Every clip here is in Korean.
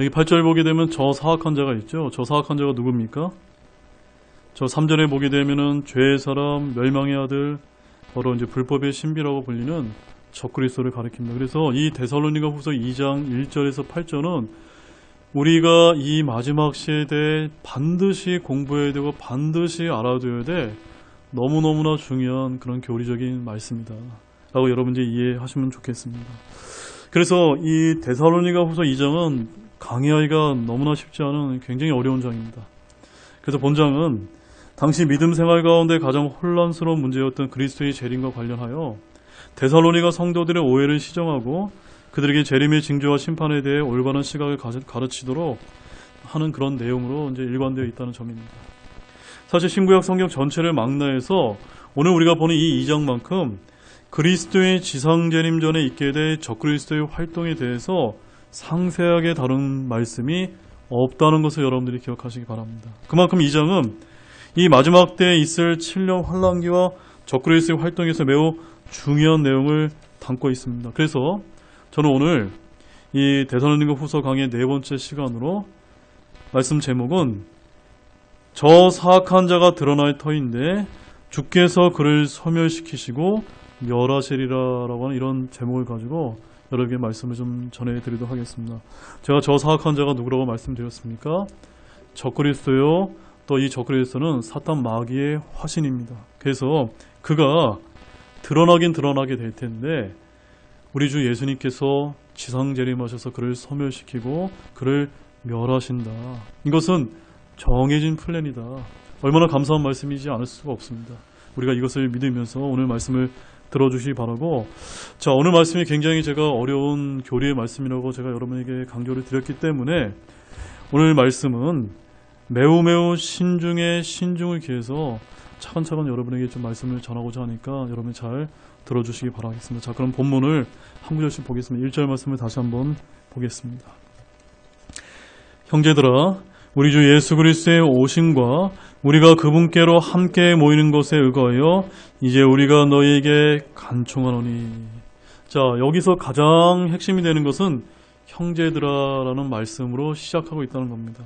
여기 8절 보게 되면 저 사악한 자가 있죠. 저 사악한 자가 누굽니까? 저 3절에 보게 되면은 죄의 사람, 멸망의 아들, 바로 이제 불법의 신비라고 불리는 적그리스도를 가리킵니다. 그래서 이 데살로니가후서 2장 1절에서 8절은 우리가 이 마지막 시대에 반드시 공부해야 되고 반드시 알아둬야 돼 너무너무나 중요한 그런 교리적인 말씀이다 라고 여러분들이 이해하시면 좋겠습니다. 그래서 이 데살로니가후서 2장은 강의하기가 너무나 쉽지 않은 굉장히 어려운 장입니다. 그래서 본장은 당시 믿음 생활 가운데 가장 혼란스러운 문제였던 그리스도의 재림과 관련하여 데살로니가 성도들의 오해를 시정하고 그들에게 재림의 징조와 심판에 대해 올바른 시각을 가르치도록 하는 그런 내용으로 이제 일관되어 있다는 점입니다. 사실 신구약 성경 전체를 망라해서 오늘 우리가 보는 이 2장만큼 그리스도의 지상 재림 전에 있게 될 적그리스도의 활동에 대해서 상세하게 다룬 말씀이 없다는 것을 여러분들이 기억하시기 바랍니다. 그만큼 이 장은 이 마지막 때에 있을 7년 환란기와 적그리스도의 활동에서 매우 중요한 내용을 담고 있습니다. 그래서 저는 오늘 이 데살로니가 후서 강의 4번째 시간으로 말씀 제목은 저 사악한 자가 드러날 터인데 주께서 그를 소멸시키시고 멸하시리라 라고 하는 이런 제목을 가지고 여러분에게 말씀을 좀 전해드리도록 하겠습니다. 제가 저 사악한 자가 누구라고 말씀드렸습니까? 적그리스도요. 또 이 적그리스도는 사탄 마귀의 화신입니다. 그래서 그가 드러나긴 드러나게 될 텐데 우리 주 예수님께서 지상재림하셔서 그를 소멸시키고 그를 멸하신다. 이것은 정해진 플랜이다. 얼마나 감사한 말씀이지 않을 수가 없습니다. 우리가 이것을 믿으면서 오늘 말씀을 들어주시기 바라고, 자, 오늘 말씀이 굉장히 제가 어려운 교리의 말씀이라고 제가 여러분에게 강조를 드렸기 때문에 오늘 말씀은 매우 신중에 신중을 기해서 차근차근 여러분에게 좀 말씀을 전하고자 하니까 여러분이 잘 들어주시기 바라겠습니다. 자, 그럼 본문을 한 구절씩 보겠습니다. 1절 말씀을 다시 한번 보겠습니다. 형제들아, 우리 주 예수 그리스도의 오심과 우리가 그분께로 함께 모이는 것에 의거하여 이제 우리가 너희에게 간청하노니. 자, 여기서 가장 핵심이 되는 것은 형제들아라는 말씀으로 시작하고 있다는 겁니다.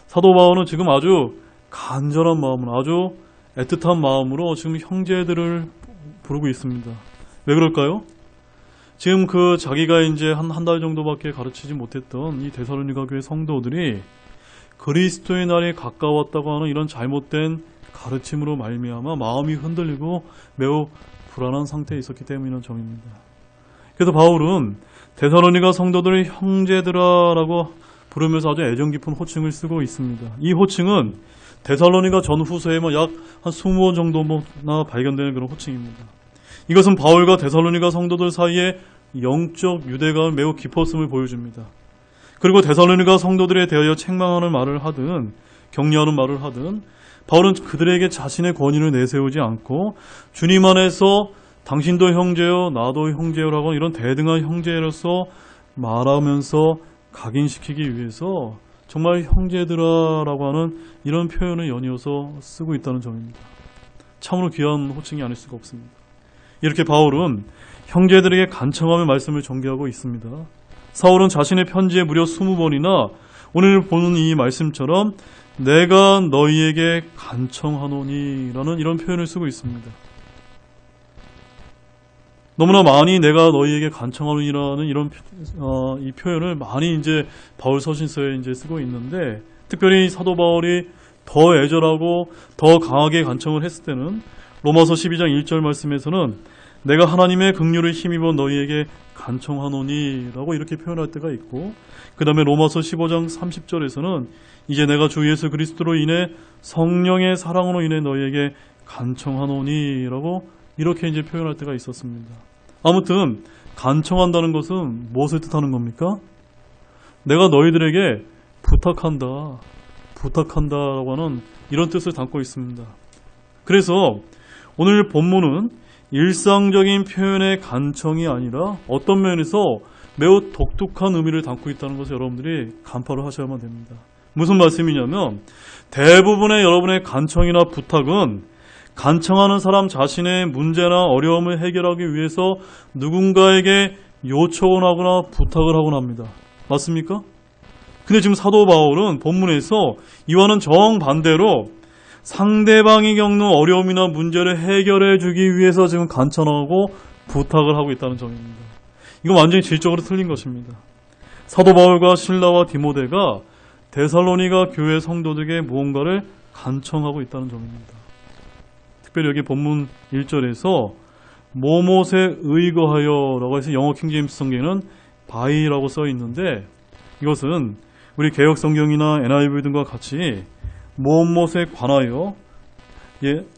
사도 바울은 지금 아주 간절한 마음으로, 아주 애틋한 마음으로 지금 형제들을 부르고 있습니다. 왜 그럴까요? 지금 그 자기가 이제 한 달 정도밖에 가르치지 못했던 이 데살로니가 교회 성도들이 그리스도의 날이 가까웠다고 하는 이런 잘못된 가르침으로 말미암아 마음이 흔들리고 매우 불안한 상태에 있었기 때문이라는 점입니다. 그래서 바울은 데살로니가 성도들을 형제들아라고 부르면서 아주 애정 깊은 호칭을 쓰고 있습니다. 이 호칭은 데살로니가 전후서에만 약 한 20번 정도나 발견되는 그런 호칭입니다. 이것은 바울과 데살로니가 성도들 사이에 영적 유대감을 매우 깊었음을 보여줍니다. 그리고 데살로니가 성도들에 대하여 책망하는 말을 하든 격려하는 말을 하든 바울은 그들에게 자신의 권위를 내세우지 않고 주님 안에서 당신도 형제요 나도 형제요라고 이런 대등한 형제로서 말하면서 각인시키기 위해서 정말 형제들아라고 하는 이런 표현을 연이어서 쓰고 있다는 점입니다. 참으로 귀한 호칭이 아닐 수가 없습니다. 이렇게 바울은 형제들에게 간청하며 말씀을 전개하고 있습니다. 사울은 자신의 편지에 무려 20번이나 오늘 보는 이 말씀처럼 내가 너희에게 간청하노니 라는 이런 표현을 쓰고 있습니다. 너무나 많이 내가 너희에게 간청하노니라는 이런 이 표현을 많이 이제 바울 서신서에 이제 쓰고 있는데, 특별히 사도 바울이 더 애절하고 더 강하게 간청을 했을 때는 로마서 12장 1절 말씀에서는 내가 하나님의 긍휼을 힘입어 너희에게 간청하노니라고 이렇게 표현할 때가 있고, 그 다음에 로마서 15장 30절에서는 이제 내가 주 예수 그리스도로 인해 성령의 사랑으로 인해 너희에게 간청하노니라고 이렇게 이제 표현할 때가 있었습니다. 아무튼 간청한다는 것은 무엇을 뜻하는 겁니까? 내가 너희들에게 부탁한다라고 하는 이런 뜻을 담고 있습니다. 그래서 오늘 본문은 일상적인 표현의 간청이 아니라 어떤 면에서 매우 독특한 의미를 담고 있다는 것을 여러분들이 간파를 하셔야만 됩니다. 무슨 말씀이냐면 대부분의 여러분의 간청이나 부탁은 간청하는 사람 자신의 문제나 어려움을 해결하기 위해서 누군가에게 요청을 하거나 부탁을 하곤 합니다. 맞습니까? 근데 지금 사도 바울은 본문에서 이와는 정반대로 상대방이 겪는 어려움이나 문제를 해결해 주기 위해서 지금 간청하고 부탁을 하고 있다는 점입니다. 이거 완전히 질적으로 틀린 것입니다. 사도 바울과 실라와 디모데가 데살로니가 교회 성도들에게 무언가를 간청하고 있다는 점입니다. 특별히 여기 본문 1절에서 모못에 의거하여 라고 해서 영어 킹제임스 성경에는 by라고 써 있는데, 이것은 우리 개혁 성경이나 NIV 등과 같이 무엇에 관하여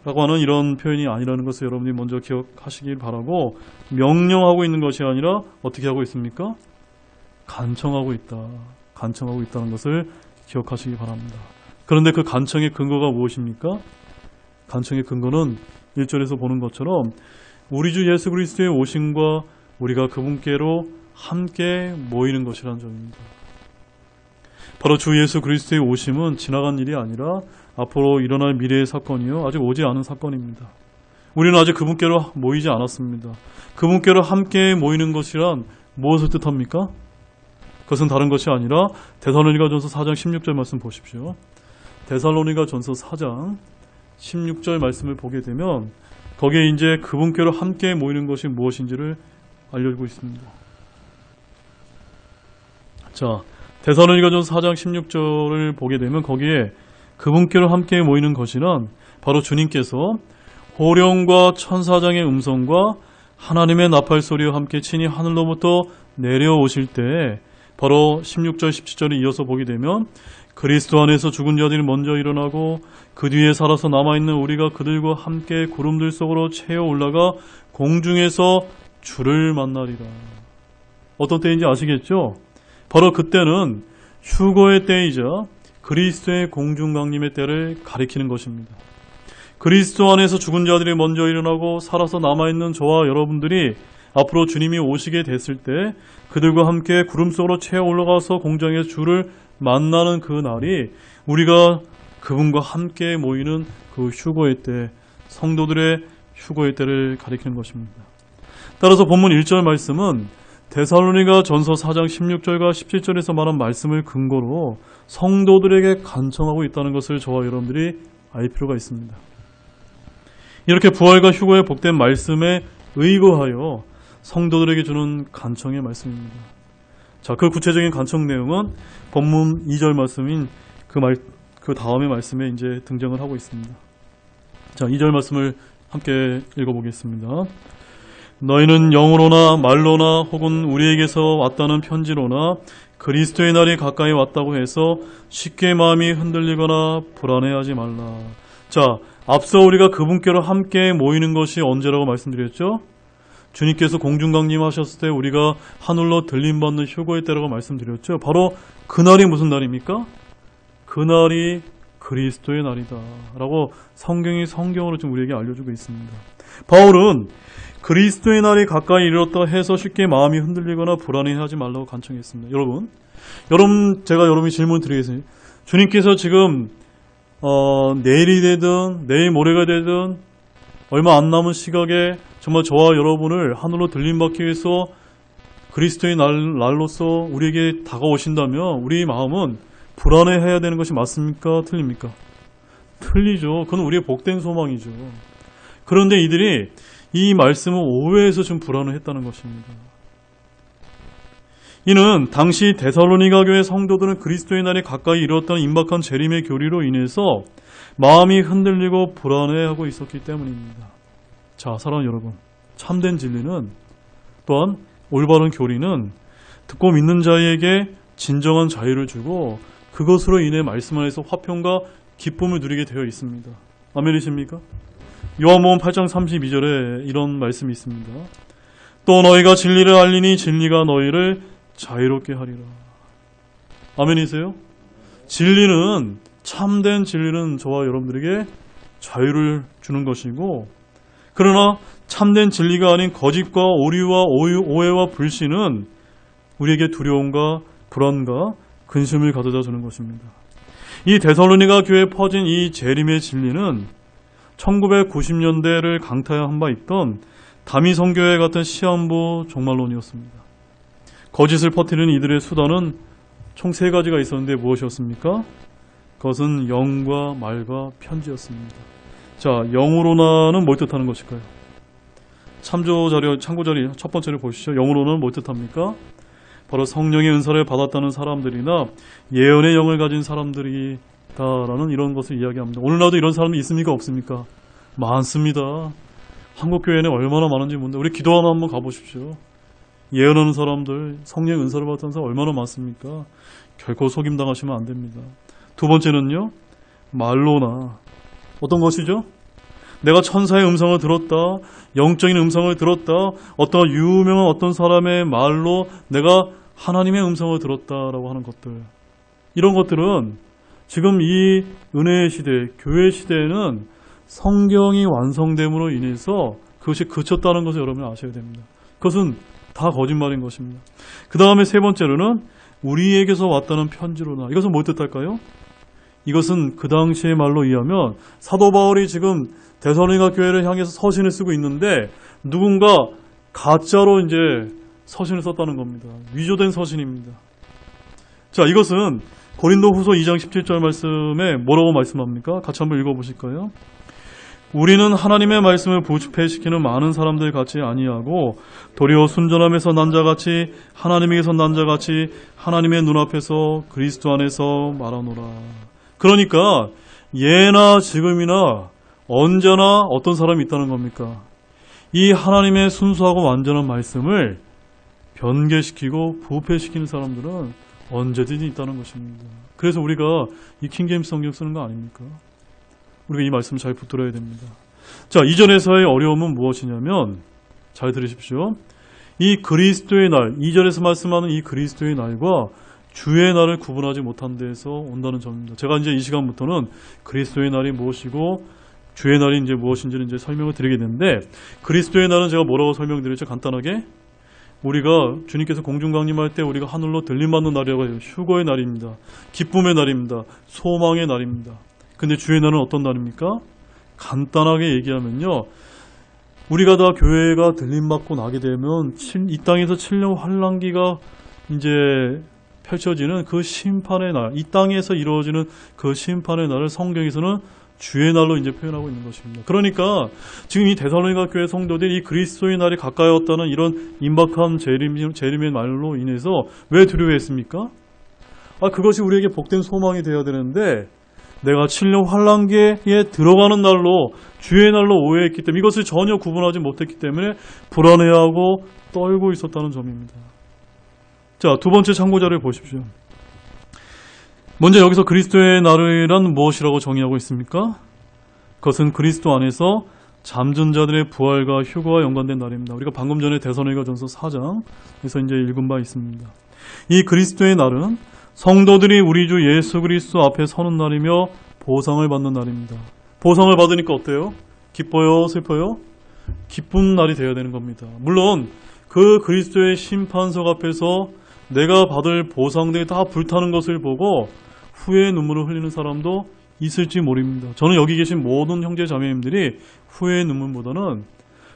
라고 하는 이런 표현이 아니라는 것을 여러분이 먼저 기억하시길 바라고, 명령하고 있는 것이 아니라 어떻게 하고 있습니까? 간청하고 있다. 간청하고 있다는 것을 기억하시기 바랍니다. 그런데 그 간청의 근거가 무엇입니까? 간청의 근거는 1절에서 보는 것처럼 우리 주 예수 그리스도의 오심과 우리가 그분께로 함께 모이는 것이라는 점입니다. 바로 주 예수 그리스도의 오심은 지나간 일이 아니라 앞으로 일어날 미래의 사건이요, 아직 오지 않은 사건입니다. 우리는 아직 그분께로 모이지 않았습니다. 그분께로 함께 모이는 것이란 무엇을 뜻합니까? 그것은 다른 것이 아니라 데살로니가전서 4장 16절 말씀 보십시오. 데살로니가전서 4장 16절 말씀을 보게 되면 거기에 이제 그분께로 함께 모이는 것이 무엇인지를 알려주고 있습니다. 자, 데살로니가전서 4장 16절을 보게 되면 거기에 그분께로 함께 모이는 것이란 바로 주님께서 호령과 천사장의 음성과 하나님의 나팔 소리와 함께 친히 하늘로부터 내려오실 때, 바로 16절 17절을 이어서 보게 되면 그리스도 안에서 죽은 자들이 먼저 일어나고 그 뒤에 살아서 남아있는 우리가 그들과 함께 구름들 속으로 채어 올라가 공중에서 주를 만나리라. 어떤 때인지 아시겠죠? 바로 그때는 휴거의 때이자 그리스도의 공중강림의 때를 가리키는 것입니다. 그리스도 안에서 죽은 자들이 먼저 일어나고 살아서 남아있는 저와 여러분들이 앞으로 주님이 오시게 됐을 때 그들과 함께 구름 속으로 채어 올라가서 공중에 주를 만나는 그 날이 우리가 그분과 함께 모이는 그 휴거의 때, 성도들의 휴거의 때를 가리키는 것입니다. 따라서 본문 1절 말씀은 데살로니가 전서 4장 16절과 17절에서 말한 말씀을 근거로 성도들에게 간청하고 있다는 것을 저와 여러분들이 알 필요가 있습니다. 이렇게 부활과 휴거의 복된 말씀에 의거하여 성도들에게 주는 간청의 말씀입니다. 자, 그 구체적인 간청 내용은 본문 2절 말씀인 그 다음의 말씀에 이제 등장을 하고 있습니다. 자, 2절 말씀을 함께 읽어보겠습니다. 너희는 영으로나 말로나 혹은 우리에게서 왔다는 편지로나 그리스도의 날이 가까이 왔다고 해서 쉽게 마음이 흔들리거나 불안해하지 말라. 자, 앞서 우리가 그분께로 함께 모이는 것이 언제라고 말씀드렸죠? 주님께서 공중강림하셨을 때 우리가 하늘로 들림받는 휴거의 때라고 말씀드렸죠. 바로 그날이 무슨 날입니까? 그날이 그리스도의 날이다 라고 성경이 성경으로 지금 우리에게 알려주고 있습니다. 바울은 그리스도의 날이 가까이 이르렀다 해서 쉽게 마음이 흔들리거나 불안해하지 말라고 간청했습니다. 제가 여러분이 질문 드리겠습니다. 주님께서 지금 내일이 되든 내일 모레가 되든 얼마 안 남은 시각에 정말 저와 여러분을 하늘로 들림받기 위해서 그리스도의 날로서 우리에게 다가오신다면 우리 마음은 불안해해야 되는 것이 맞습니까? 틀립니까? 틀리죠. 그건 우리의 복된 소망이죠. 그런데 이들이 이 말씀을 오해해서 좀 불안을 했다는 것입니다. 이는 당시 데살로니가 교회 성도들은 그리스도의 날이 가까이 이르렀다는 임박한 재림의 교리로 인해서 마음이 흔들리고 불안해하고 있었기 때문입니다. 자, 사랑하는 여러분, 참된 진리는 또한 올바른 교리는 듣고 믿는 자에게 진정한 자유를 주고 그것으로 인해 말씀 안에서 화평과 기쁨을 누리게 되어 있습니다. 아멘이십니까? 요한복음 8장 32절에 이런 말씀이 있습니다. 또 너희가 진리를 알리니 진리가 너희를 자유롭게 하리라. 아멘이세요? 진리는, 참된 진리는 저와 여러분들에게 자유를 주는 것이고, 그러나 참된 진리가 아닌 거짓과 오류와 오해와 불신은 우리에게 두려움과 불안과 근심을 가져다 주는 것입니다. 이 데살로니가 교회에 퍼진 이 재림의 진리는 1990년대를 강타한 바 있던 다미성교회 같은 시한부 종말론이었습니다. 거짓을 퍼뜨리는 이들의 수단은 총 세 가지가 있었는데 무엇이었습니까? 그것은 영과 말과 편지였습니다. 자, 영으로나는 뭘 뜻하는 것일까요? 참고 자료 첫 번째를 보시죠. 영으로는 뭘 뜻합니까? 바로 성령의 은사를 받았다는 사람들이나 예언의 영을 가진 사람들이다라는 이런 것을 이야기합니다. 오늘날도 이런 사람이 있습니까? 없습니까? 많습니다. 한국교회는 얼마나 많은지 모르는데 우리 기도하나 한번 가보십시오. 예언하는 사람들, 성령의 은사를 받았다는 사람 얼마나 많습니까? 결코 속임당하시면 안 됩니다. 두 번째는요, 말로나. 어떤 것이죠? 내가 천사의 음성을 들었다, 영적인 음성을 들었다, 어떤 유명한 어떤 사람의 말로 내가 하나님의 음성을 들었다라고 하는 것들. 이런 것들은 지금 이 은혜의 시대, 교회 시대에는 성경이 완성됨으로 인해서 그것이 그쳤다는 것을 여러분이 아셔야 됩니다. 그것은 다 거짓말인 것입니다. 그 다음에 세 번째로는 우리에게서 왔다는 편지로나. 이것은 뭘 뜻할까요? 이것은 그 당시의 말로 의하면 사도 바울이 지금 데살로니가 교회를 향해서 서신을 쓰고 있는데 누군가 가짜로 이제 서신을 썼다는 겁니다. 위조된 서신입니다. 자, 이것은 고린도후서 2장 17절 말씀에 뭐라고 말씀합니까? 같이 한번 읽어보실까요? 우리는 하나님의 말씀을 부패시키는 많은 사람들 같이 아니하고 도리어 순전함에서 난 자같이 하나님에게서 난 자같이 하나님의 눈앞에서 그리스도 안에서 말하노라. 그러니까 예나 지금이나 언제나 어떤 사람이 있다는 겁니까? 이 하나님의 순수하고 완전한 말씀을 변개시키고 부패시키는 사람들은 언제든지 있다는 것입니다. 그래서 우리가 이 킹제임스 성경 쓰는 거 아닙니까? 우리가 이 말씀 잘 붙들어야 됩니다. 자, 이전에서의 어려움은 무엇이냐면 잘 들으십시오. 이 그리스도의 날, 2절에서 말씀하는 이 그리스도의 날과 주의 날을 구분하지 못한 데에서 온다는 점입니다. 제가 이제 이 시간부터는 그리스도의 날이 무엇이고 주의 날이 이제 무엇인지를 이제 설명을 드리게 되는데, 그리스도의 날은 제가 뭐라고 설명드렸죠? 간단하게 우리가 주님께서 공중 강림할 때 우리가 하늘로 들림받는 날이라고 해요. 휴거의 날입니다. 기쁨의 날입니다. 소망의 날입니다. 근데 주의 날은 어떤 날입니까? 간단하게 얘기하면요, 우리가 다 교회가 들림받고 나게 되면 이 땅에서 7년 환란기가 이제 펼쳐지는 그 심판의 날, 이 땅에서 이루어지는 그 심판의 날을 성경에서는 주의 날로 이제 표현하고 있는 것입니다. 그러니까 지금 이 데살로니가 교회 성도들이 이 그리스도의 날이 가까이 왔다는 이런 임박한 재림의 말로 인해서 왜 두려워했습니까? 그것이 우리에게 복된 소망이 되어야 되는데 내가 7년 환란기에 들어가는 날로 주의 날로 오해했기 때문에 이것을 전혀 구분하지 못했기 때문에 불안해하고 떨고 있었다는 점입니다. 자, 두 번째 참고자를 보십시오. 먼저 여기서 그리스도의 날이란 무엇이라고 정의하고 있습니까? 그것은 그리스도 안에서 잠든 자들의 부활과 휴거와 연관된 날입니다. 우리가 방금 전에 데살로니가전서 4장에서 이제 읽은 바 있습니다. 이 그리스도의 날은 성도들이 우리 주 예수 그리스도 앞에 서는 날이며 보상을 받는 날입니다. 보상을 받으니까 어때요? 기뻐요? 슬퍼요? 기쁜 날이 되어야 되는 겁니다. 물론 그 그리스도의 심판석 앞에서 내가 받을 보상들이 다 불타는 것을 보고 후회의 눈물을 흘리는 사람도 있을지 모릅니다. 저는 여기 계신 모든 형제 자매님들이 후회의 눈물보다는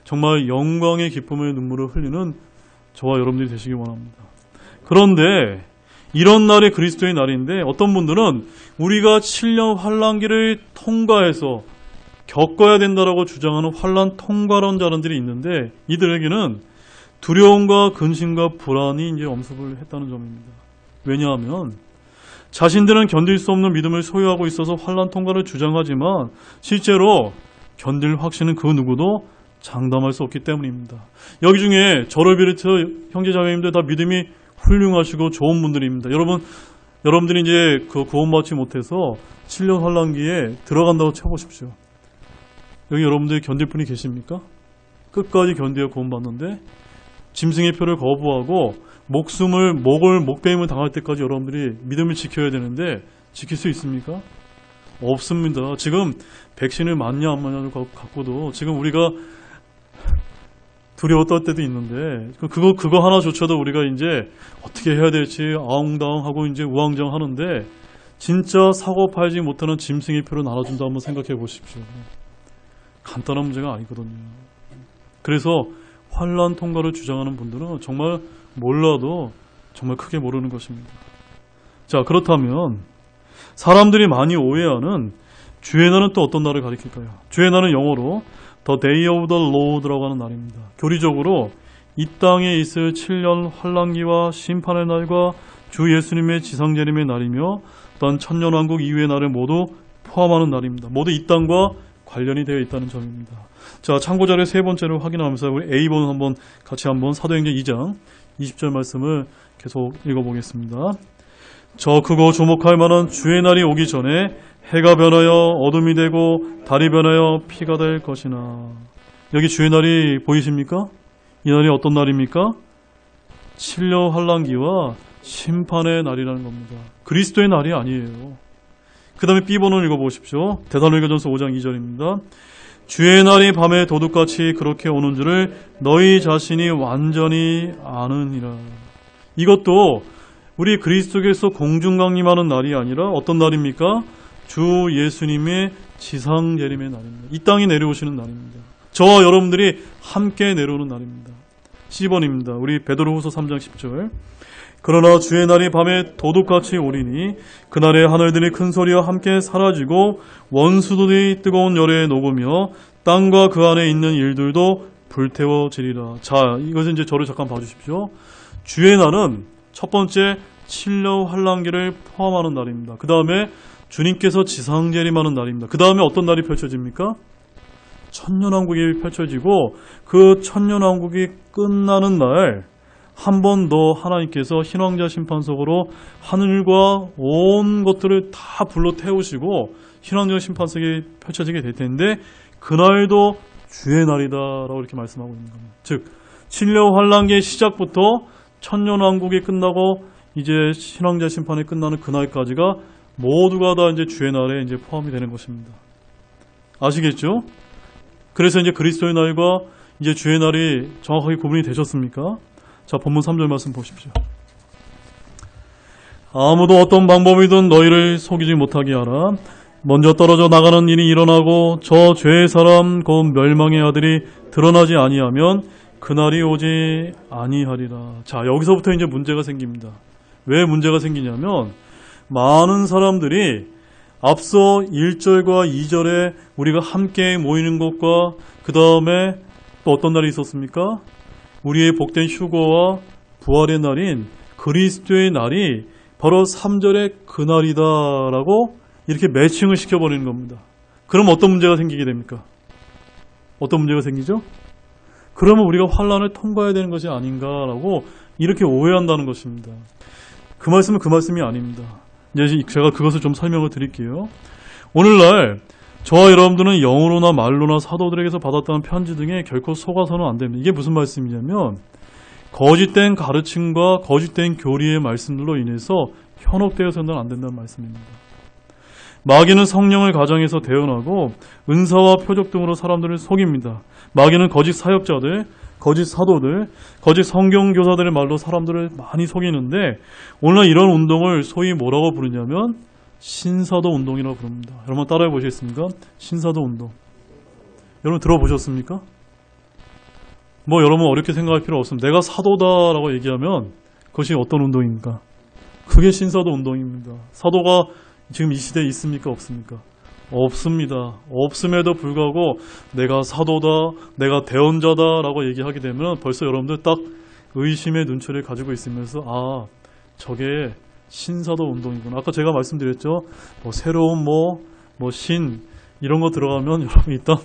정말 영광의 기쁨의 눈물을 흘리는 저와 여러분들이 되시기 원합니다. 그런데 이런 날이 그리스도의 날인데 어떤 분들은 우리가 7년 환란기를 통과해서 겪어야 된다라고 주장하는 환란 통과론자들이 있는데 이들에게는 두려움과 근심과 불안이 이제 엄습을 했다는 점입니다. 왜냐하면 자신들은 견딜 수 없는 믿음을 소유하고 있어서 환란 통과를 주장하지만 실제로 견딜 확신은 그 누구도 장담할 수 없기 때문입니다. 여기 중에 저를 비롯해 형제자매님들 다 믿음이 훌륭하시고 좋은 분들입니다. 여러분들이 이제 그 구원받지 못해서 7년 환란기에 들어간다고 쳐보십시오. 여기 여러분들이 견딜 분이 계십니까? 끝까지 견디어 구원받는데 짐승의 표를 거부하고 목배임을 당할 때까지 여러분들이 믿음을 지켜야 되는데 지킬 수 있습니까? 없습니다. 지금 백신을 맞냐 안 맞냐를 갖고도 지금 우리가 두려웠던 때도 있는데 그거 하나조차도 우리가 이제 어떻게 해야 될지 아웅다웅하고 이제 우왕좌왕하는데 진짜 사고 팔지 못하는 짐승의 표를 나눠준다 한번 생각해 보십시오. 간단한 문제가 아니거든요. 그래서 환란 통과를 주장하는 분들은 정말 몰라도 정말 크게 모르는 것입니다. 자, 그렇다면 사람들이 많이 오해하는 주의 날은 또 어떤 날을 가리킬까요? 주의 날은 영어로 The Day of the Lord라고 하는 날입니다. 교리적으로 이 땅에 있을 7년 환란기와 심판의 날과 주 예수님의 지상재림의 날이며 또한 천년왕국 이후의 날을 모두 포함하는 날입니다. 모두 이 땅과 관련이 되어 있다는 점입니다. 자, 참고자료 세 번째로 확인하면서 우리 A번 한번 같이 한번 사도행전 2장 20절 말씀을 계속 읽어보겠습니다. 저 크고 주목할 만한 주의 날이 오기 전에 해가 변하여 어둠이 되고 달이 변하여 피가 될 것이나. 여기 주의 날이 보이십니까? 이 날이 어떤 날입니까? 칠려 환란기와 심판의 날이라는 겁니다. 그리스도의 날이 아니에요. 그 다음에 B번호 읽어보십시오. 데살로니가전서 5장 2절입니다. 주의 날이 밤에 도둑같이 그렇게 오는 줄을 너희 자신이 완전히 아느니라. 이것도 우리 그리스도께서 공중강림하는 날이 아니라 어떤 날입니까? 주 예수님의 지상재림의 날입니다. 이 땅에 내려오시는 날입니다. 저와 여러분들이 함께 내려오는 날입니다. C번입니다. 우리 베드로후서 3장 10절. 그러나 주의 날이 밤에 도둑같이 오리니 그날에 하늘들이 큰 소리와 함께 사라지고 원수들이 뜨거운 열에 녹으며 땅과 그 안에 있는 일들도 불태워지리라. 자, 이것은 이제 저를 잠깐 봐주십시오. 주의 날은 첫 번째 칠려 환란기를 포함하는 날입니다. 그 다음에 주님께서 지상재림하는 날입니다. 그 다음에 어떤 날이 펼쳐집니까? 천년왕국이 펼쳐지고 그 천년왕국이 끝나는 날 한 번 더 하나님께서 흰왕자 심판석으로 하늘과 온 것들을 다 불러 태우시고 흰왕자 심판석이 펼쳐지게 될 텐데 그날도 주의 날이다라고 이렇게 말씀하고 있는 겁니다. 즉 칠려 환란기의 시작부터 천년왕국이 끝나고 이제 흰왕자 심판이 끝나는 그날까지가 모두가 다 이제 주의 날에 이제 포함이 되는 것입니다. 아시겠죠? 그래서 이제 그리스도의 날과 이제 주의 날이 정확하게 구분이 되셨습니까? 자, 본문 3절 말씀 보십시오. 아무도 어떤 방법이든 너희를 속이지 못하게 하라. 먼저 떨어져 나가는 일이 일어나고 저 죄의 사람 곧 멸망의 아들이 드러나지 아니하면 그날이 오지 아니하리라. 자, 여기서부터 이제 문제가 생깁니다. 왜 문제가 생기냐면 많은 사람들이 앞서 1절과 2절에 우리가 함께 모이는 것과 그 다음에 또 어떤 날이 있었습니까? 우리의 복된 휴거와 부활의 날인 그리스도의 날이 바로 3절의 그날이다라고 이렇게 매칭을 시켜버리는 겁니다. 그럼 어떤 문제가 생기게 됩니까? 어떤 문제가 생기죠? 그러면 우리가 환란을 통과해야 되는 것이 아닌가라고 이렇게 오해한다는 것입니다. 그 말씀은 그 말씀이 아닙니다. 이제 제가 그것을 좀 설명을 드릴게요. 오늘날 저와 여러분들은 영어로나 말로나 사도들에게서 받았다는 편지 등에 결코 속아서는 안 됩니다. 이게 무슨 말씀이냐면 거짓된 가르침과 거짓된 교리의 말씀들로 인해서 현혹되어서는 안 된다는 말씀입니다. 마귀는 성령을 가정에서 대언하고 은사와 표적 등으로 사람들을 속입니다. 마귀는 거짓 사역자들, 거짓 사도들, 거짓 성경교사들의 말로 사람들을 많이 속이는데 오늘 이런 운동을 소위 뭐라고 부르냐면 신사도 운동이라고 부릅니다. 여러분 따라해 보시겠습니까? 신사도 운동. 여러분 들어보셨습니까? 뭐 여러분 어렵게 생각할 필요 없습니다. 내가 사도다라고 얘기하면 그것이 어떤 운동입니까? 그게 신사도 운동입니다. 사도가 지금 이 시대에 있습니까? 없습니까? 없습니다. 없음에도 불구하고 내가 사도다, 내가 대언자다라고 얘기하게 되면 벌써 여러분들 딱 의심의 눈초리를 가지고 있으면서 아, 저게 신사도 운동이구나. 아까 제가 말씀드렸죠. 뭐 새로운 신 이런 거 들어가면 여러분 일단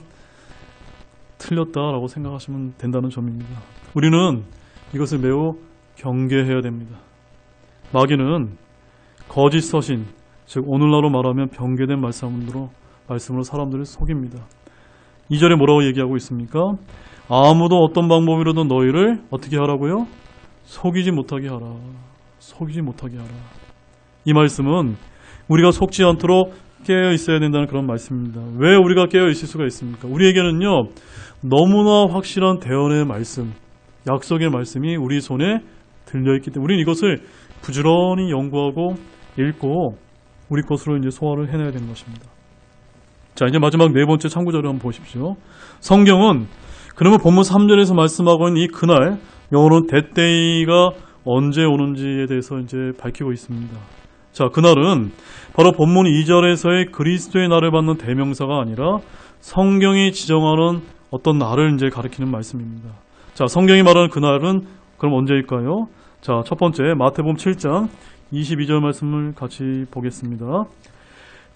틀렸다라고 생각하시면 된다는 점입니다. 우리는 이것을 매우 경계해야 됩니다. 마귀는 거짓 서신, 즉 오늘날로 말하면 변개된 말씀으로 사람들을 속입니다. 2절에 뭐라고 얘기하고 있습니까? 아무도 어떤 방법이라도 너희를 어떻게 하라고요? 속이지 못하게 하라. 속이지 못하게 하라. 이 말씀은 우리가 속지 않도록 깨어 있어야 된다는 그런 말씀입니다. 왜 우리가 깨어 있을 수가 있습니까? 우리에게는요, 너무나 확실한 대언의 말씀, 약속의 말씀이 우리 손에 들려있기 때문에 우리는 이것을 부지런히 연구하고 읽고 우리 것으로 이제 소화를 해내야 되는 것입니다. 자, 이제 마지막 네 번째 참고자료 한번 보십시오. 성경은 그러면 본문 3절에서 말씀하고 있는 이 그날, 영어로는 that day가 언제 오는지에 대해서 이제 밝히고 있습니다. 자, 그날은 바로 본문 2절에서의 그리스도의 날을 받는 대명사가 아니라 성경이 지정하는 어떤 날을 이제 가리키는 말씀입니다. 자, 성경이 말하는 그날은 그럼 언제일까요? 자, 첫 번째 마태복음 7장 22절 말씀을 같이 보겠습니다.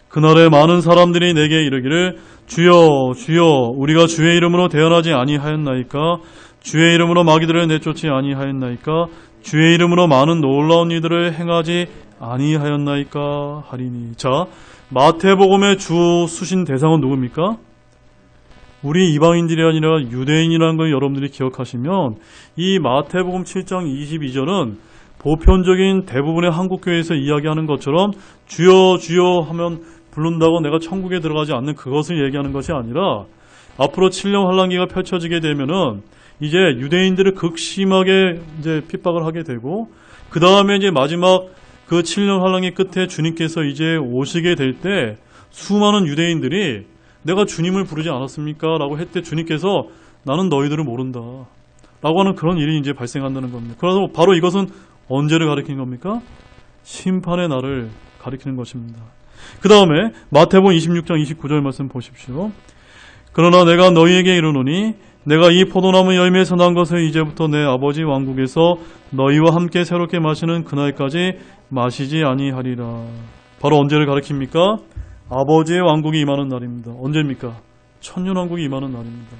그날에 많은 사람들이 내게 이르기를 주여 주여 우리가 주의 이름으로 대언하지 아니하였나이까 주의 이름으로 마귀들을 내쫓지 아니하였나이까 주의 이름으로 많은 놀라운 일들을 행하지 아니하였나이까 하리니. 자, 마태복음의 주 수신 대상은 누굽니까? 우리 이방인들이 아니라 유대인이라는 걸 여러분들이 기억하시면 이 마태복음 7장 22절은 보편적인 대부분의 한국교회에서 이야기하는 것처럼 주여 주여 하면 부른다고 내가 천국에 들어가지 않는 그것을 얘기하는 것이 아니라 앞으로 7년 환란기가 펼쳐지게 되면은 이제 유대인들을 극심하게 이제 핍박을 하게 되고 그 다음에 이제 마지막 그 7년 환란기 끝에 주님께서 이제 오시게 될 때 수많은 유대인들이 내가 주님을 부르지 않았습니까? 라고 했을 때 주님께서 나는 너희들을 모른다 라고 하는 그런 일이 이제 발생한다는 겁니다. 그래서 바로 이것은 언제를 가리키는 겁니까? 심판의 날을 가리키는 것입니다. 그 다음에 마태복음 26장 29절 말씀 보십시오. 그러나 내가 너희에게 이르노니 내가 이 포도나무 열매에서 난 것을 이제부터 내 아버지 왕국에서 너희와 함께 새롭게 마시는 그날까지 마시지 아니하리라. 바로 언제를 가리킵니까? 아버지의 왕국이 임하는 날입니다. 언제입니까? 천년왕국이 임하는 날입니다.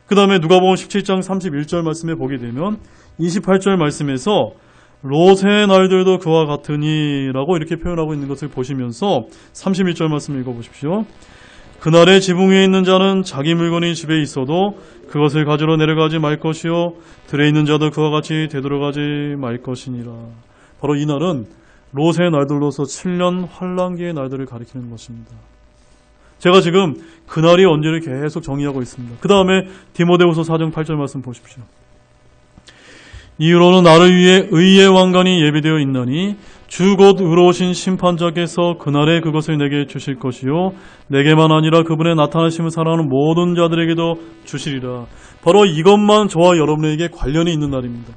그 다음에 누가복음 17장 31절 말씀에 보게 되면 28절 말씀에서 롯의 날들도 그와 같으니 라고 이렇게 표현하고 있는 것을 보시면서 31절 말씀 읽어보십시오. 그날에 지붕 위에 있는 자는 자기 물건이 집에 있어도 그것을 가지러 내려가지 말 것이요 들에 있는 자도 그와 같이 되돌아가지 말 것이니라. 바로 이 날은 롯의 날들로서 7년 환란기의 날들을 가리키는 것입니다. 제가 지금 그날이 언제를 계속 정의하고 있습니다. 그 다음에 디모데후서 4장 8절 말씀 보십시오. 이후로는 나를 위해 의의 왕관이 예비되어 있나니 주 곧 의로우신 심판자께서 그날에 그것을 내게 주실 것이요 내게만 아니라 그분의 나타나심을 사랑하는 모든 자들에게도 주시리라. 바로 이것만 저와 여러분에게 관련이 있는 날입니다.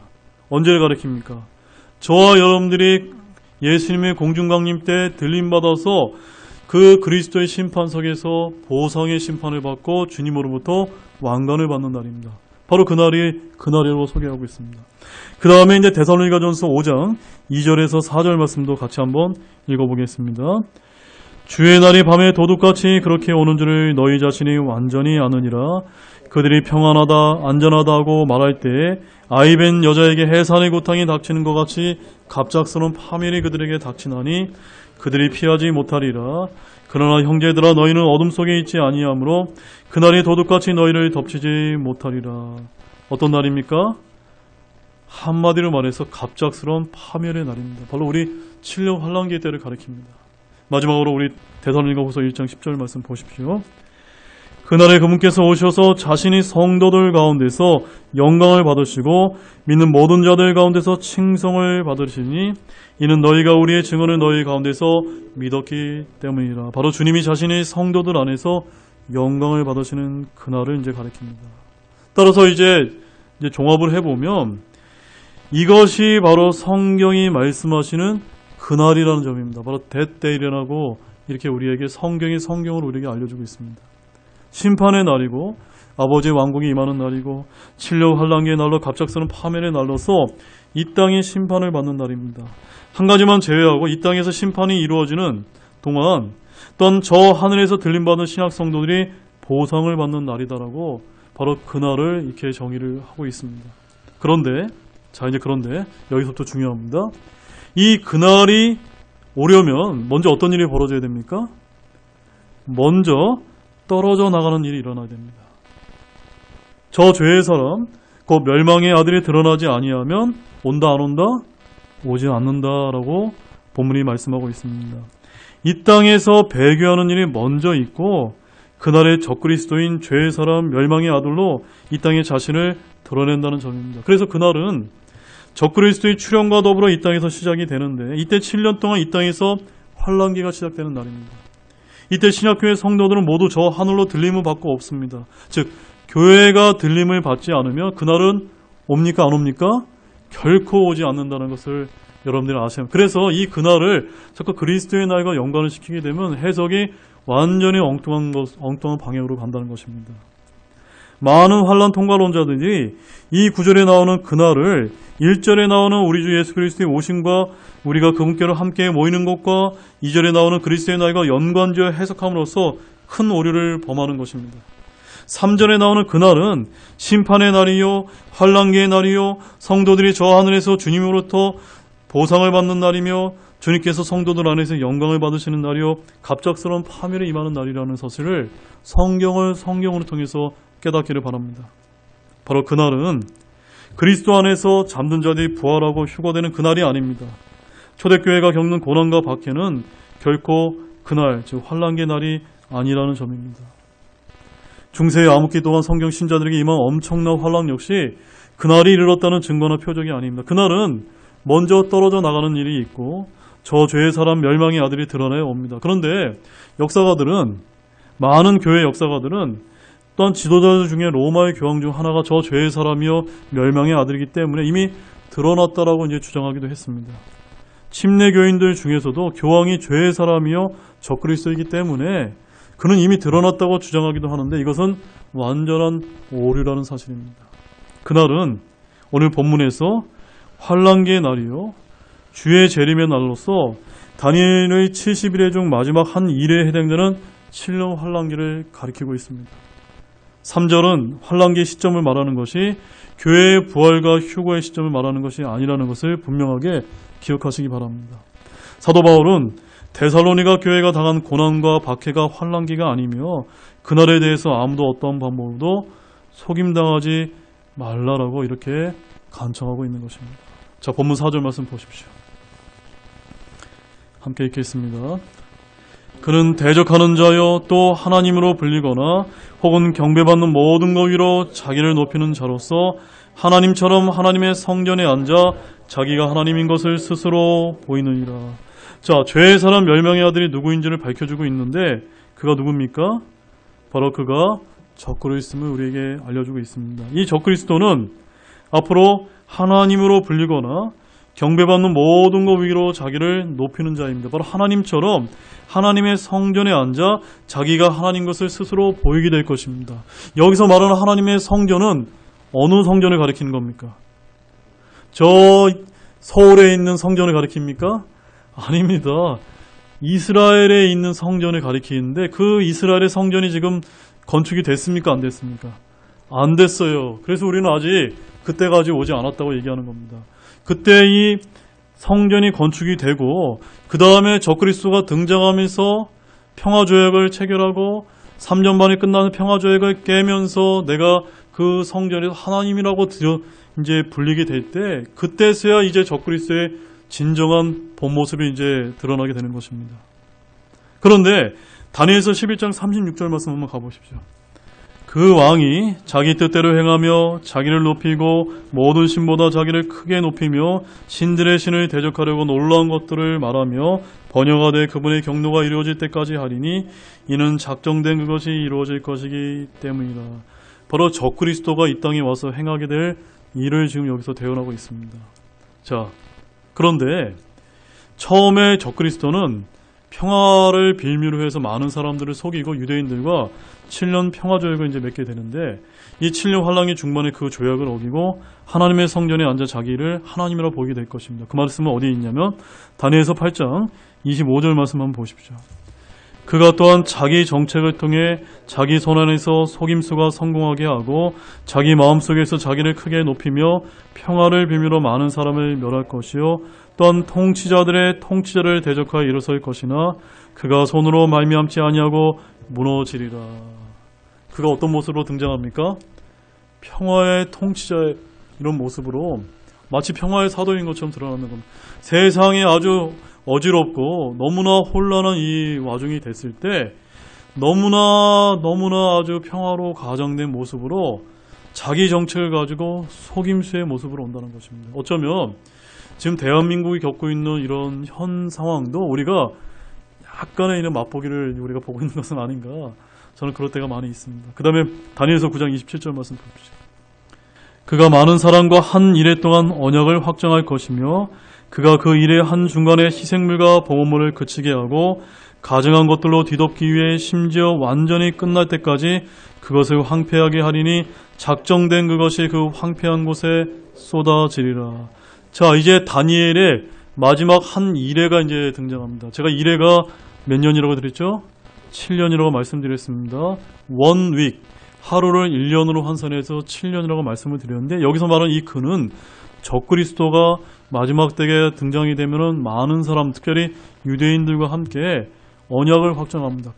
언제를 가리킵니까? 저와 여러분들이 예수님의 공중강림 때 들림받아서 그 그리스도의 심판석에서 보상의 심판을 받고 주님으로부터 왕관을 받는 날입니다. 바로 그날이라고 소개하고 있습니다. 그 다음에 이제 데살로니가전서 5장 2절에서 4절 말씀도 같이 한번 읽어보겠습니다. 주의 날이 밤에 도둑같이 그렇게 오는 줄을 너희 자신이 완전히 아느니라. 그들이 평안하다 안전하다 하고 말할 때 아이벤 여자에게 해산의 고통이 닥치는 것 같이 갑작스러운 파멸이 그들에게 닥치나니 그들이 피하지 못하리라. 그러나 형제들아 너희는 어둠 속에 있지 아니하므로 그날이 도둑같이 너희를 덮치지 못하리라. 어떤 날입니까? 한마디로 말해서 갑작스러운 파멸의 날입니다. 바로 우리 7년 환란기 때를 가리킵니다. 마지막으로 우리 데살로니가후서 1장 10절 말씀 보십시오. 그날에 그분께서 오셔서 자신이 성도들 가운데서 영광을 받으시고 믿는 모든 자들 가운데서 칭송을 받으시니 이는 너희가 우리의 증언을 너희 가운데서 믿었기 때문이라. 바로 주님이 자신이 성도들 안에서 영광을 받으시는 그날을 이제 가리킵니다. 따라서 이제 종합을 해보면 이것이 바로 성경이 말씀하시는 그날이라는 점입니다. 바로 that day라고 이렇게 우리에게 성경으로 우리에게 알려주고 있습니다. 심판의 날이고 아버지의 왕국이 임하는 날이고 7년 환란기의 날로 갑작스러운 파멸의 날로서 이 땅의 심판을 받는 날입니다. 한 가지만 제외하고 이 땅에서 심판이 이루어지는 동안 또한 저 하늘에서 들림받은 신약 성도들이 보상을 받는 날이다라고 바로 그날을 이렇게 정의를 하고 있습니다. 그런데 여기서부터 중요합니다. 이 그날이 오려면 먼저 어떤 일이 벌어져야 됩니까? 먼저 떨어져 나가는 일이 일어나야 됩니다. 저 죄의 사람, 그 멸망의 아들이 드러나지 아니하면 온다 안 온다? 오지 않는다라고 본문이 말씀하고 있습니다. 이 땅에서 배교하는 일이 먼저 있고 그날의 적그리스도인 죄의 사람, 멸망의 아들로 이 땅에 자신을 드러낸다는 점입니다. 그래서 그날은 적그리스도의 출현과 더불어 이 땅에서 시작이 되는데 이때 7년 동안 이 땅에서 환란기가 시작되는 날입니다. 이때 신약교회 성도들은 모두 저 하늘로 들림을 받고 없습니다. 즉 교회가 들림을 받지 않으면 그날은 옵니까 안 옵니까? 결코 오지 않는다는 것을 여러분들이 아셔요. 그래서 이 그날을 자꾸 그리스도의 날과 연관을 시키게 되면 해석이 완전히 엉뚱한 방향으로 간다는 것입니다. 많은 환란 통과론자들이 이 구절에 나오는 그날을 1절에 나오는 우리 주 예수 그리스도의 오심과 우리가 그분께로 함께 모이는 것과 2절에 나오는 그리스도의 날과 연관지어 해석함으로써 큰 오류를 범하는 것입니다. 3절에 나오는 그날은 심판의 날이요 환란기의 날이요 성도들이 저 하늘에서 주님으로부터 보상을 받는 날이며 주님께서 성도들 안에서 영광을 받으시는 날이요 갑작스러운 파멸에 임하는 날이라는 사실을 성경으로 통해서 깨닫기를 바랍니다. 바로 그날은 그리스도 안에서 잠든 자들이 부활하고 휴거되는 그날이 아닙니다. 초대교회가 겪는 고난과 박해는 결코 그날, 즉 환란기의 날이 아니라는 점입니다. 중세의 암흑기 동안 성경 신자들에게 임한 엄청난 환란 역시 그날이 이르렀다는 증거나 표적이 아닙니다. 그날은 먼저 떨어져 나가는 일이 있고 저 죄의 사람 멸망의 아들이 드러나야 옵니다. 그런데 많은 교회 역사가들은 또한 지도자들 중에 로마의 교황 중 하나가 저 죄의 사람이요 멸망의 아들이기 때문에 이미 드러났다라고 이제 주장하기도 했습니다. 침례 교인들 중에서도 교황이 죄의 사람이요 적그리스도이기 때문에 그는 이미 드러났다고 주장하기도 하는데 이것은 완전한 오류라는 사실입니다. 그날은 오늘 본문에서 환란기의 날이요 주의 재림의 날로서 다니엘의 70일의 중 마지막 한 일에 해당되는 7년 환란기를 가리키고 있습니다. 3절은 환란기의 시점을 말하는 것이 교회의 부활과 휴거의 시점을 말하는 것이 아니라는 것을 분명하게 기억하시기 바랍니다. 사도 바울은 데살로니가 교회가 당한 고난과 박해가 환란기가 아니며 그날에 대해서 아무도 어떤 방법으로도 속임당하지 말라라고 이렇게 간청하고 있는 것입니다. 자, 본문 4절 말씀 보십시오. 함께 읽겠습니다. 그는 대적하는 자여 또 하나님으로 불리거나 혹은 경배받는 모든 것 위로 자기를 높이는 자로서 하나님처럼 하나님의 성전에 앉아 자기가 하나님인 것을 스스로 보이느니라. 자, 죄의 사람 멸망의 아들이 누구인지를 밝혀주고 있는데 그가 누굽니까? 바로 그가 적그리스도임을 우리에게 알려주고 있습니다. 이 적그리스도는 앞으로 하나님으로 불리거나 경배받는 모든 것 위로 자기를 높이는 자입니다. 바로 하나님처럼 하나님의 성전에 앉아 자기가 하나님 것을 스스로 보이게 될 것입니다. 여기서 말하는 하나님의 성전은 어느 성전을 가리키는 겁니까? 저 서울에 있는 성전을 가리킵니까? 아닙니다. 이스라엘에 있는 성전을 가리키는데 그 이스라엘의 성전이 지금 건축이 됐습니까? 안 됐습니까? 안 됐어요. 그래서 우리는 아직 그때가 아직 오지 않았다고 얘기하는 겁니다. 그때 이 성전이 건축이 되고 그 다음에 적그리스도가 등장하면서 평화조약을 체결하고 3년 만에 끝나는 평화조약을 깨면서 내가 그 성전에서 하나님이라고 이제 불리게 될 때 그때서야 이제 적그리스도의 진정한 본 모습이 이제 드러나게 되는 것입니다. 그런데 다니엘서 11장 36절 말씀 한번 가보십시오. 그 왕이 자기 뜻대로 행하며 자기를 높이고 모든 신보다 자기를 크게 높이며 신들의 신을 대적하려고 놀라운 것들을 말하며 번영하되 그분의 경노가 이루어질 때까지 하리니 이는 작정된 그것이 이루어질 것이기 때문이라. 바로 적그리스도가 이 땅에 와서 행하게 될 일을 지금 여기서 대언하고 있습니다. 자, 그런데 처음에 적그리스도는 평화를 빌미로 해서 많은 사람들을 속이고 유대인들과 7년 평화조약을 이제 맺게 되는데 이 7년 환란기 중반에 그 조약을 어기고 하나님의 성전에 앉아 자기를 하나님이라고 보이게 될 것입니다. 그 말씀은 어디에 있냐면 다니엘서 8장 25절 말씀 한번 보십시오. 그가 또한 자기 정책을 통해 자기 손안에서 속임수가 성공하게 하고 자기 마음속에서 자기를 크게 높이며 평화를 빌미로 많은 사람을 멸할 것이요 또한 통치자들의 통치자를 대적하여 일어설 것이나 그가 손으로 말미암지 아니하고 무너지리라. 그가 어떤 모습으로 등장합니까? 평화의 통치자의 이런 모습으로 마치 평화의 사도인 것처럼 드러나는 겁니다. 세상에 아주 어지럽고 너무나 혼란한 이 와중이 됐을 때 너무나 아주 평화로 가장된 모습으로 자기 정책을 가지고 속임수의 모습으로 온다는 것입니다. 어쩌면 지금 대한민국이 겪고 있는 이런 현 상황도 우리가 약간의 이런 맛보기를 우리가 보고 있는 것은 아닌가, 저는 그럴 때가 많이 있습니다. 그 다음에 다니엘서 9장 27절 말씀 보십시오. 그가 많은 사람과 한 이래 동안 언약을 확정할 것이며 그가 그 일의 한중간에 희생물과 봉헌물을 그치게 하고 가증한 것들로 뒤덮기 위해 심지어 완전히 끝날 때까지 그것을 황폐하게 하리니 작정된 그것이 그 황폐한 곳에 쏟아지리라. 자, 이제 다니엘의 마지막 한 이레가 이제 등장합니다. 제가 이레가 몇 년이라고 드렸죠? 7년이라고 말씀드렸습니다. 원 윅, 하루를 1년으로 환산해서 7년이라고 말씀을 드렸는데, 여기서 말하는 이 그는 적그리스도가 마지막 때에 등장이 되면은 많은 사람, 특별히 유대인들과 함께 언약을 확정합니다.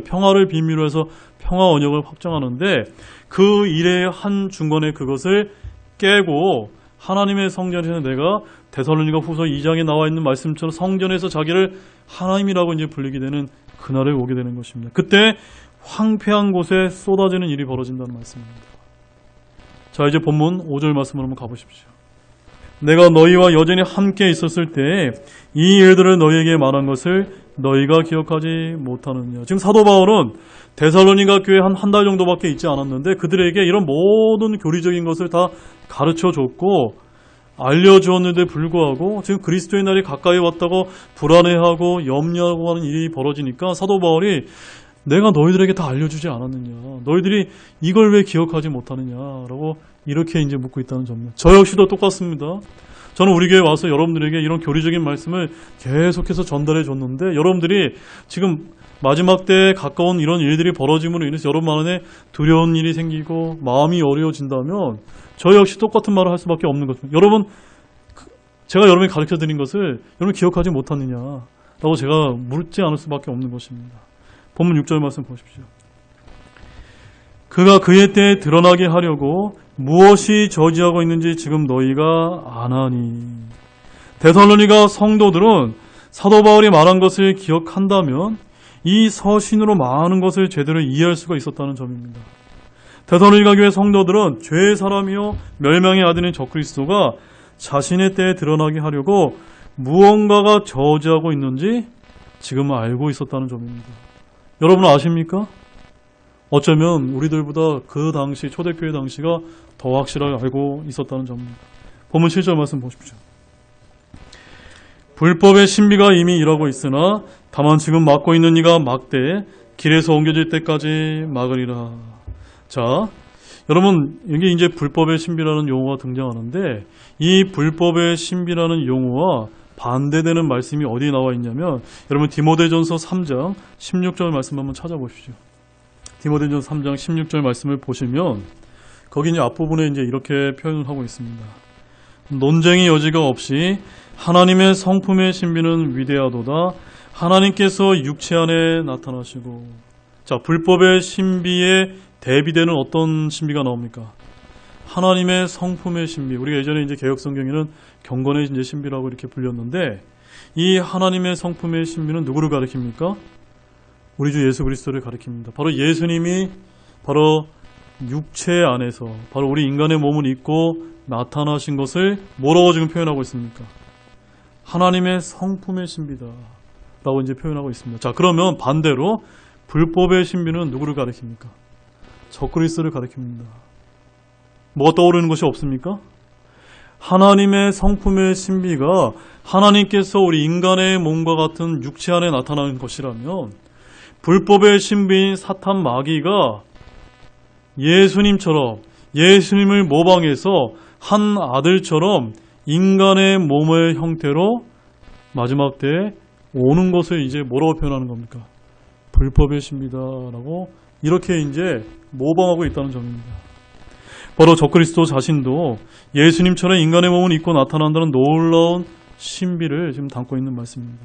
평화를 비밀로 해서 평화 언약을 확정하는데, 그 일의 한 중간에 그것을 깨고 하나님의 성전에서 내가 데살로니가 후서 2장에 나와 있는 말씀처럼 성전에서 자기를 하나님이라고 이제 불리게 되는 그날에 오게 되는 것입니다. 그때 황폐한 곳에 쏟아지는 일이 벌어진다는 말씀입니다. 자, 이제 본문 5절 말씀으로 한번 가보십시오. 내가 너희와 여전히 함께 있었을 때 이 일들을 너희에게 말한 것을 너희가 기억하지 못하느냐. 지금 사도 바울은 데살로니가 교회 한 달 정도밖에 있지 않았는데 그들에게 이런 모든 교리적인 것을 다 가르쳐줬고 알려주었는데 불구하고 지금 그리스도의 날이 가까이 왔다고 불안해하고 염려하고 하는 일이 벌어지니까 사도 바울이 내가 너희들에게 다 알려주지 않았느냐, 너희들이 이걸 왜 기억하지 못하느냐라고 이렇게 이제 묻고 있다는 점입니다. 저 역시도 똑같습니다. 저는 우리 교회에 와서 여러분들에게 이런 교리적인 말씀을 계속해서 전달해 줬는데 여러분들이 지금 마지막 때에 가까운 이런 일들이 벌어짐으로 인해서 여러분 안에 두려운 일이 생기고 마음이 어려워진다면 저 역시 똑같은 말을 할 수밖에 없는 것입니다. 여러분, 제가 여러분이 가르쳐 드린 것을 여러분 기억하지 못하느냐라고 제가 묻지 않을 수밖에 없는 것입니다. 본문 6절 말씀 보십시오. 그가 그의 때에 드러나게 하려고 무엇이 저지하고 있는지 지금 너희가 아나니. 데살로니가 성도들은 사도 바울이 말한 것을 기억한다면 이 서신으로 많은 것을 제대로 이해할 수가 있었다는 점입니다. 데살로니가 교회 성도들은 죄의 사람이요 멸망의 아들인 적그리스도가 자신의 때에 드러나게 하려고 무언가가 저지하고 있는지 지금 알고 있었다는 점입니다. 여러분 아십니까? 어쩌면 우리들보다 그 당시 초대교회 당시가 더 확실하게 알고 있었다는 점입니다. 본문 7절 말씀 보십시오. 불법의 신비가 이미 일하고 있으나 다만 지금 막고 있는 이가 막되 길에서 옮겨질 때까지 막으리라. 자, 여러분 여기 이제 불법의 신비라는 용어가 등장하는데 이 불법의 신비라는 용어와 반대되는 말씀이 어디에 나와 있냐면 여러분 디모데전서 3장 16절 말씀 한번 찾아보십시오. 디모데전서 3장 16절 말씀을 보시면 거기 이제 앞부분에 이제 이렇게 표현을 하고 있습니다. 논쟁의 여지가 없이 하나님의 성품의 신비는 위대하도다. 하나님께서 육체 안에 나타나시고. 자, 불법의 신비에 대비되는 어떤 신비가 나옵니까? 하나님의 성품의 신비. 우리가 예전에 이제 개역 성경에는 경건의 이제 신비라고 이렇게 불렸는데 이 하나님의 성품의 신비는 누구를 가리킵니까? 우리 주 예수 그리스도를 가리킵니다. 바로 예수님이 바로 육체 안에서 바로 우리 인간의 몸을 입고 나타나신 것을 뭐라고 지금 표현하고 있습니까? 하나님의 성품의 신비다 라고 이제 표현하고 있습니다. 자, 그러면 반대로 불법의 신비는 누구를 가리킵니까? 적그리스도를 가리킵니다. 뭐가 떠오르는 것이 없습니까? 하나님의 성품의 신비가 하나님께서 우리 인간의 몸과 같은 육체 안에 나타나는 것이라면 불법의 신비인 사탄 마귀가 예수님처럼 예수님을 모방해서 한 아들처럼 인간의 몸의 형태로 마지막 때에 오는 것을 이제 뭐라고 표현하는 겁니까? 불법의 신비다라고 이렇게 이제 모방하고 있다는 점입니다. 바로 적그리스도 자신도 예수님처럼 인간의 몸을 입고 나타난다는 놀라운 신비를 지금 담고 있는 말씀입니다.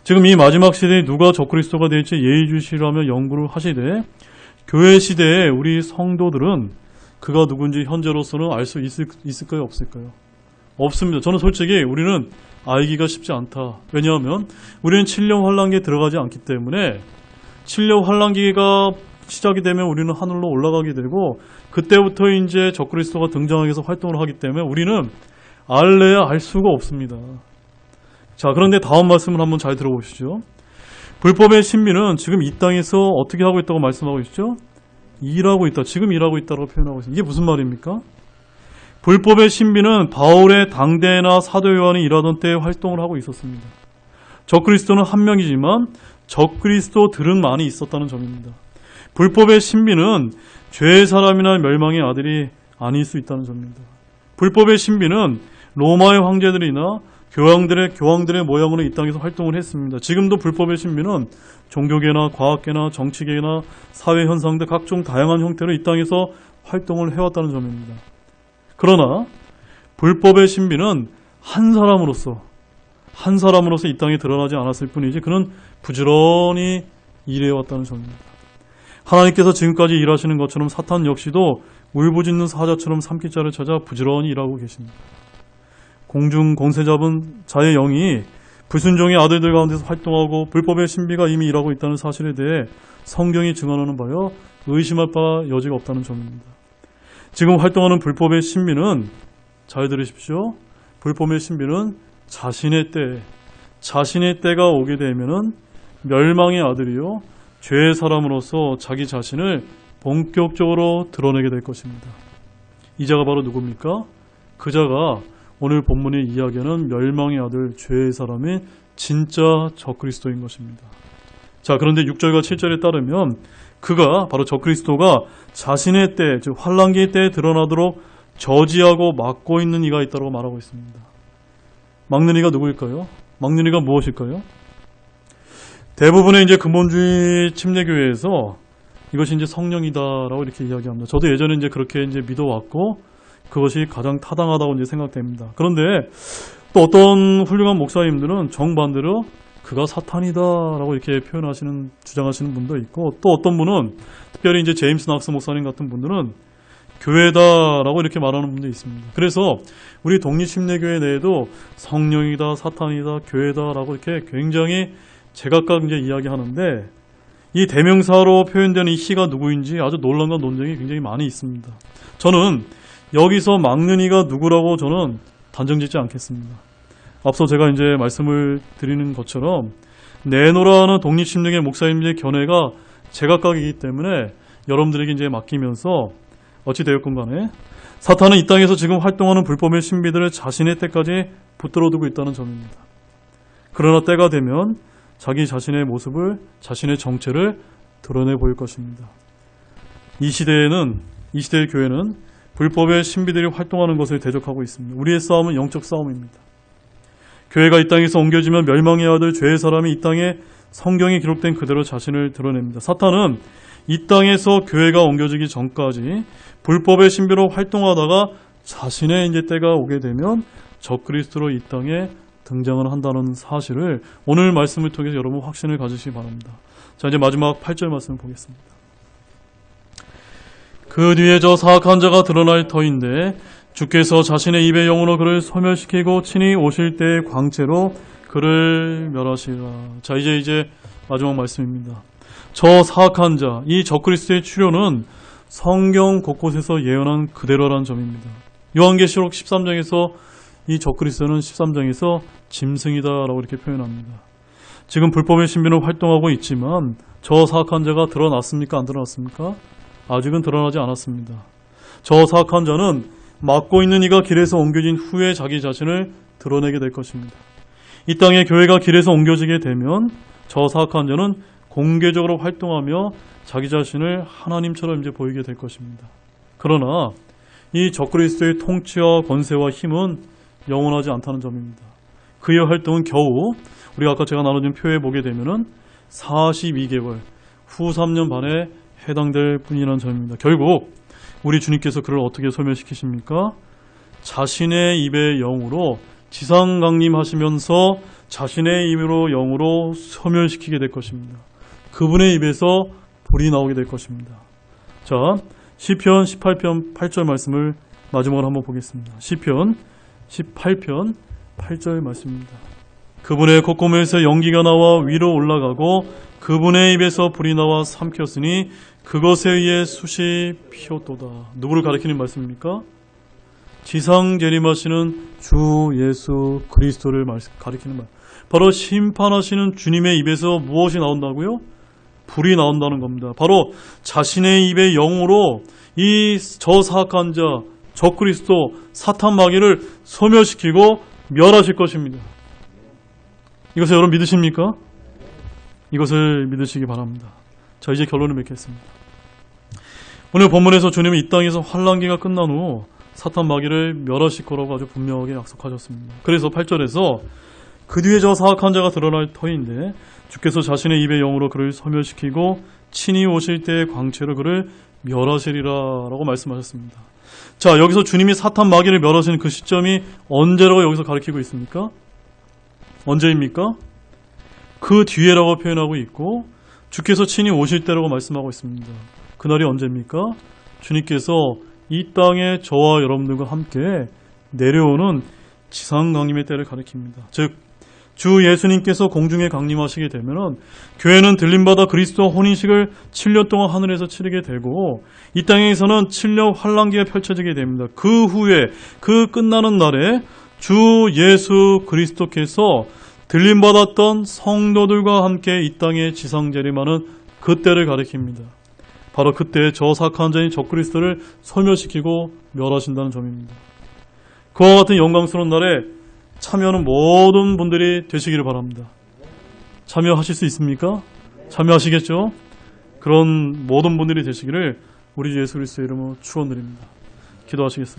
지금 이 마지막 시대에 누가 적그리스도가 될지 예의주시라며 연구를 하시되 교회 시대에 우리 성도들은 그가 누군지 현재로서는 알 수 있을까요? 없을까요? 없습니다. 저는 솔직히 우리는 알기가 쉽지 않다. 왜냐하면 우리는 7년 환란기에 들어가지 않기 때문에 7년 환란기가 시작이 되면 우리는 하늘로 올라가게 되고 그때부터 이제 적그리스도가 등장하기 위해서 활동을 하기 때문에 우리는 알래야 알 수가 없습니다. 자, 그런데 다음 말씀을 한번 잘 들어보시죠. 불법의 신비는 지금 이 땅에서 어떻게 하고 있다고 말씀하고 있죠? 일하고 있다. 지금 일하고 있다고 표현하고 있습니다. 이게 무슨 말입니까? 불법의 신비는 바울의 당대나 사도 요한이 일하던 때에 활동을 하고 있었습니다. 적그리스도는 한 명이지만 적그리스도들은 많이 있었다는 점입니다. 불법의 신비는 죄의 사람이나 멸망의 아들이 아닐 수 있다는 점입니다. 불법의 신비는 로마의 황제들이나 교황들의 모양으로 이 땅에서 활동을 했습니다. 지금도 불법의 신비는 종교계나 과학계나 정치계나 사회현상 등 각종 다양한 형태로 이 땅에서 활동을 해왔다는 점입니다. 그러나 불법의 신비는 한 사람으로서 이 땅에 드러나지 않았을 뿐이지 그는 부지런히 일해왔다는 점입니다. 하나님께서 지금까지 일하시는 것처럼 사탄 역시도 울부짖는 사자처럼 삼키자를 찾아 부지런히 일하고 계십니다. 공중 공세 잡은 자의 영이 불순종의 아들들 가운데서 활동하고 불법의 신비가 이미 일하고 있다는 사실에 대해 성경이 증언하는 바여 의심할 바 여지가 없다는 점입니다. 지금 활동하는 불법의 신비는, 잘 들으십시오. 불법의 신비는 자신의 때가 오게 되면은 멸망의 아들이요 죄의 사람으로서 자기 자신을 본격적으로 드러내게 될 것입니다. 이 자가 바로 누굽니까? 그 자가 오늘 본문의 이야기하는 멸망의 아들 죄의 사람이 진짜 적그리스도인 것입니다. 자, 그런데 6절과 7절에 따르면 그가 바로 적그리스도가 자신의 때, 즉 환란기의 때에 드러나도록 저지하고 막고 있는 이가 있다고 말하고 있습니다. 막는 이가 누구일까요? 막는 이가 무엇일까요? 대부분의 이제 근본주의 침례교회에서 이것이 이제 성령이다라고 이렇게 이야기합니다. 저도 예전에 이제 그렇게 이제 믿어왔고 그것이 가장 타당하다고 이제 생각됩니다. 그런데 또 어떤 훌륭한 목사님들은 정반대로 그가 사탄이다라고 이렇게 주장하시는 분도 있고, 또 어떤 분은 특별히 이제 제임스 낙스 목사님 같은 분들은 교회다라고 이렇게 말하는 분도 있습니다. 그래서 우리 독립침례교회 내에도 성령이다, 사탄이다, 교회다라고 이렇게 굉장히 제각각 이제 이야기하는데, 이 대명사로 표현된 이 희가 누구인지 아주 논란과 논쟁이 굉장히 많이 있습니다. 저는 여기서 막는 이가 누구라고 저는 단정짓지 않겠습니다. 앞서 제가 이제 말씀을 드리는 것처럼 내노라는 독립침례교회 목사님들의 견해가 제각각이기 때문에 여러분들에게 이제 맡기면서 어찌 되었건 간에 사탄은 이 땅에서 지금 활동하는 불법의 신비들을 자신의 때까지 붙들어 두고 있다는 점입니다. 그러나 때가 되면 자기 자신의 모습을, 자신의 정체를 드러내 보일 것입니다. 이 시대의 교회는 불법의 신비들이 활동하는 것을 대적하고 있습니다. 우리의 싸움은 영적 싸움입니다. 교회가 이 땅에서 옮겨지면 멸망의 아들 죄의 사람이 이 땅에 성경에 기록된 그대로 자신을 드러냅니다. 사탄은 이 땅에서 교회가 옮겨지기 전까지 불법의 신비로 활동하다가 자신의 이제 때가 오게 되면 적그리스도로 이 땅에 등장을 한다는 사실을 오늘 말씀을 통해서 여러분 확신을 가지시기 바랍니다. 자, 이제 마지막 8절 말씀을 보겠습니다. 그 뒤에 저 사악한 자가 드러날 터인데 주께서 자신의 입의 영으로 그를 소멸시키고 친히 오실 때의 광채로 그를 멸하시리라. 자, 이제 마지막 말씀입니다. 저 사악한 자, 이 적그리스도의 출현은 성경 곳곳에서 예언한 그대로라는 점입니다. 요한계시록 13장에서 이 적그리스도는 13장에서 짐승이다라고 이렇게 표현합니다. 지금 불법의 신비는 활동하고 있지만 저 사악한 자가 드러났습니까? 안 드러났습니까? 아직은 드러나지 않았습니다. 저 사악한 자는 막고 있는 이가 길에서 옮겨진 후에 자기 자신을 드러내게 될 것입니다. 이 땅에 교회가 길에서 옮겨지게 되면 저 사악한 자는 공개적으로 활동하며 자기 자신을 하나님처럼 이제 보이게 될 것입니다. 그러나 이 적그리스도의 통치와 권세와 힘은 영원하지 않다는 점입니다. 그의 활동은 겨우 우리가 아까 제가 나눠준 표에 보게 되면은 42개월 후 3년 반에 해당될 뿐이라는 점입니다. 결국 우리 주님께서 그를 어떻게 소멸시키십니까? 자신의 입의 영으로 지상 강림하시면서 자신의 입으로 영으로 소멸시키게 될 것입니다. 그분의 입에서 불이 나오게 될 것입니다. 자, 시편 18편 8절 말씀을 마지막으로 한번 보겠습니다. 시편 18편 8절 말씀입니다. 그분의 콧구멍에서 연기가 나와 위로 올라가고 그분의 입에서 불이 나와 삼켰으니 그것에 의해 숯이 피었도다. 누구를 가리키는 말씀입니까? 지상 재림하시는 주 예수 그리스도를 가리키는 말. 바로 심판하시는 주님의 입에서 무엇이 나온다고요? 불이 나온다는 겁니다. 바로 자신의 입의 영으로 저 사악한 자, 적그리스도 사탄 마귀를 소멸시키고 멸하실 것입니다. 이것을 여러분 믿으십니까? 이것을 믿으시기 바랍니다. 자, 이제 결론을 맺겠습니다. 오늘 본문에서 주님은 이 땅에서 환란기가 끝난 후 사탄 마귀를 멸하실 거라고 아주 분명하게 약속하셨습니다. 그래서 8절에서 그 뒤에 저 사악한 자가 드러날 터인데 주께서 자신의 입의 영으로 그를 소멸시키고 친히 오실 때의 광채로 그를 멸하시리라 라고 말씀하셨습니다. 자, 여기서 주님이 사탄 마귀를 멸하시는 그 시점이 언제라고 여기서 가리키고 있습니까? 언제입니까? 그 뒤에라고 표현하고 있고 주께서 친히 오실 때라고 말씀하고 있습니다. 그날이 언제입니까? 주님께서 이 땅에 저와 여러분들과 함께 내려오는 지상 강림의 때를 가리킵니다. 즉, 주 예수님께서 공중에 강림하시게 되면 교회는 들림받아 그리스도와 혼인식을 7년 동안 하늘에서 치르게 되고 이 땅에서는 7년 환란기가 펼쳐지게 됩니다. 그 후에 그 끝나는 날에 주 예수 그리스도께서 들림받았던 성도들과 함께 이 땅에 지상 재림하는 그때를 가리킵니다. 바로 그때 저 사악한 자인 적그리스도를 소멸시키고 멸하신다는 점입니다. 그와 같은 영광스러운 날에 참여하는 모든 분들이 되시기를 바랍니다. 참여하실 수 있습니까? 참여하시겠죠? 그런 모든 분들이 되시기를 우리 주 예수 그리스도의 이름으로 축원드립니다. 기도하시겠습니다.